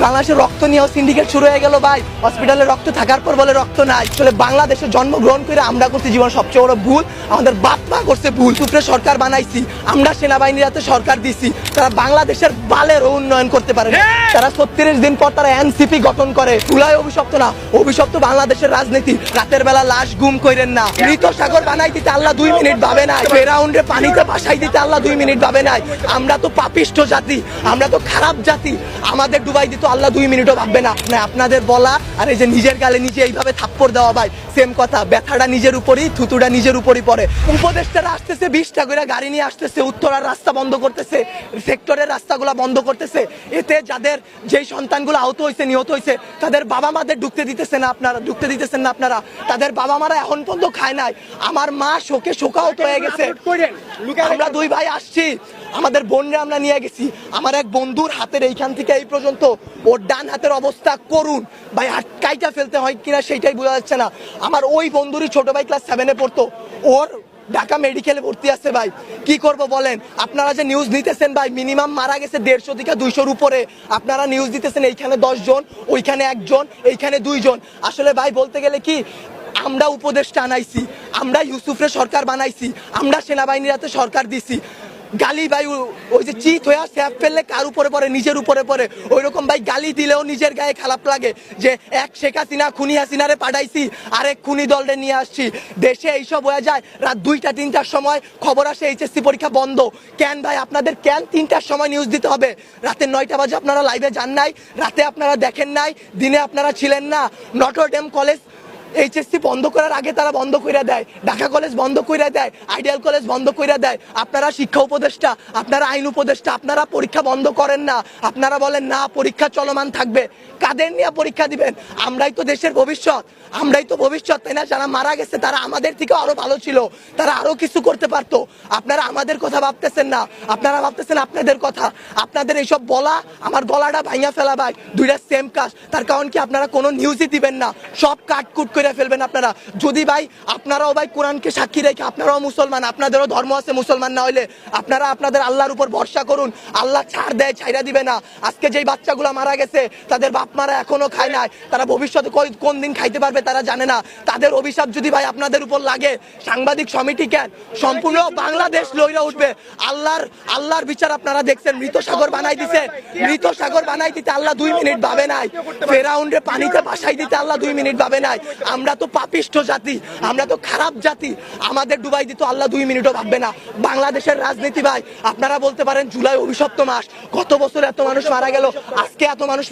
বাংলাদেশে রক্ত নিয়েও সিন্ডিকেট শুরু হয়ে গেল ভাই। হসপিটালে রক্ত থাকার পর বলে রক্ত নাই। আসলে বাংলাদেশে জন্মগ্রহণ করে আমরা করছি জীবন সবচেয়ে বড় ভুল। আমাদের বাপ মা করছে ভুল। সুপ্রে সরকার বানাইছি, আমরা সেনাবাহিনীর হাতে সরকার দিছি, তারা বাংলাদেশের বালের উন্নয়ন করতে পারে না। তারা 36 দিন পর তারা এনসিপি গঠন করে। চুলাই অভিশপ্ত না, অভিশপ্ত বাংলাদেশের রাজনীতি। রাতের বেলা লাশ গুম কইরেন না। মৃত সাগর বানাই দিতে আল্লাহ 2 মিনিট ভাবে নাই। ফেরাউন্ডে পানিতে ভাসাই দিতে আল্লাহ 2 মিনিট ভাবে নাই। আমরা তো পাপিষ্ঠ জাতি, আমরা তো খারাপ জাতি। আমাদের ডুবাই দিত আল্লাহ 2 মিনিটও ভাববে না। আপনাদের বলা আর এই যে নিজের গালে নিজে এইভাবে থাপ্পড় দেওয়া ভাই সেম কথা। ব্যথাটা নিজের উপরই, থুতুটা নিজের উপরই পড়ে। উপদেষ্টারা আসতেছে 20টা করে গাড়ি নিয়ে আসতেছে, উত্তরার রাস্তা বন্ধ করতেছে, সেক্টরের রাস্তাগুলো বন্ধ করতেছে। এতে যাদের যেই সন্তানগুলো আহত হয়েছে, নিহত হয়েছে, তাদের বাবা মাদের ঢুকতে দিতেছেন না আপনারা। তাদের বাবা মারা এখন পর্যন্ত খায় নাই। আমার মা শোকে শোকাহত হয়ে গেছে। আমরা 2 ভাই আসছি, আমাদের বোনরা আমরা নিয়ে গেছি। আমার এক বন্ধুর হাতের এইখান থেকে এই পর্যন্ত ওর ডান হাতের অবস্থা করুন ভাই, হাত কাইটা ফেলতে হয় কিনা সেইটাই বোঝা যাচ্ছে না। আমার ওই বন্ধুরই ছোট ভাই ক্লাস 7-এ পড়তো, ওর ঢাকা মেডিকেলে ভর্তি আছে ভাই। কি করব বলেন? আপনারা যে নিউজ নিতেছেন ভাই, মিনিমাম মারা গেছে 150 থেকে 200-র উপরে। আপনারা নিউজ দিতেছেন এইখানে 10 জন, ওইখানে 1 জন, এইখানে 2 জন। আসলে ভাই বলতে গেলে কি, আমরা উপদেষ্টা আনাইছি, আমরা ইউসুফরে সরকার বানাইছি, আমরা সেনাবাহিনীর হাতে সরকার দিছি। গালি ভাই ওই যে চিত হয়ে স্যাপ ফেললে কার উপরে পড়ে? নিজের উপরে পড়ে। ওই রকম ভাই গালি দিলেও নিজের গায়ে খারাপ লাগে যে এক শেখ হাসিনা খুনি হাসিনারে পাঠাইছি, আরেক খুনি দলরে নিয়ে আসছি। দেশে এইসব হয়ে যায়। রাত 2টা-3টার সময় খবর আসে এইচএসসি পরীক্ষা বন্ধ। কেন ভাই আপনাদের, কেন 3টার সময় নিউজ দিতে হবে? রাতে 9টা বাজে আপনারা লাইভে যান নাই, রাতে আপনারা দেখেন নাই, দিনে আপনারা ছিলেন না। নটরডেম কলেজ এইচএসসি বন্ধ করার আগে তারা বন্ধ করে দেয়, ঢাকা কলেজ বন্ধ করে দেয়, আইডিয়াল কলেজ বন্ধ করে দেয়। আপনারা শিক্ষা উপদেষ্টা, আপনারা আইন উপদেষ্টা, আপনারা পরীক্ষা বন্ধ করেন না। আপনারা বলেন না পরীক্ষা চলমান থাকবে। কাদের নিয়ে পরীক্ষা দিবেন? আমরাই তো দেশের ভবিষ্যৎ, আমরাই তো ভবিষ্যৎ, তাই না? যারা মারা গেছে তারা আমাদের থেকে আরো ভালো ছিল, তারা আরো কিছু করতে পারতো। আপনারা আমাদের কথা ভাবতেছেন না, আপনারা ভাবতেছেন আপনাদের কথা। আপনাদের এইসব বলা আমার গলাটা ভাঙা ফেলা ভাই, 2টা সেম কাজ। তার কারণ কি, আপনারা কোনো নিউজই দিবেন না, সব কাটকুট করে ফেলবেন আপনারা। যদি ভাই আপনারাও ভাই কোরআনকে সাক্ষী রেখে, আপনারাও মুসলমান, আপনাদেরও ধর্ম আছে, মুসলমান না হইলে আপনারা আপনাদের আল্লাহর উপর ভরসা করুন। আল্লাহ ছাড় দেয়, ছাইরা দিবে না। আজকে যেই বাচ্চাগুলো মারা গেছে তাদের বাপ মারা এখনো খায় নাই, তারা ভবিষ্যতে কোন দিন খাইতে পারবে তারা জানে না। তাদের অভিশাপ যদি ভাই আপনাদের উপর লাগে, সাংবাদিক সমিতি কেন, সম্পূর্ণ বাংলাদেশ লইরা উঠবে। আল্লাহর বিচার আপনারা দেখছেন। মৃত সাগর বানাই দিতে আল্লাহ 2 মিনিট ভাবে নাই। ফেরাউন্ডে পানিতে ভাসাই দিতে আল্লাহ 2 মিনিট ভাবে নাই। আমরা তো পাপিষ্ঠ জাতি, আমরা তো খারাপ জাতি। আমাদের ডুবাই দিত আল্লাহ 2 মিনিটও ভাববে না। বাংলাদেশের রাজনীতি ভাই, আপনারা বলতে পারেন জুলাই অভিশপ্ত মাস, গত বছর এত মানুষ মারা গেল, আজকে এত মানুষ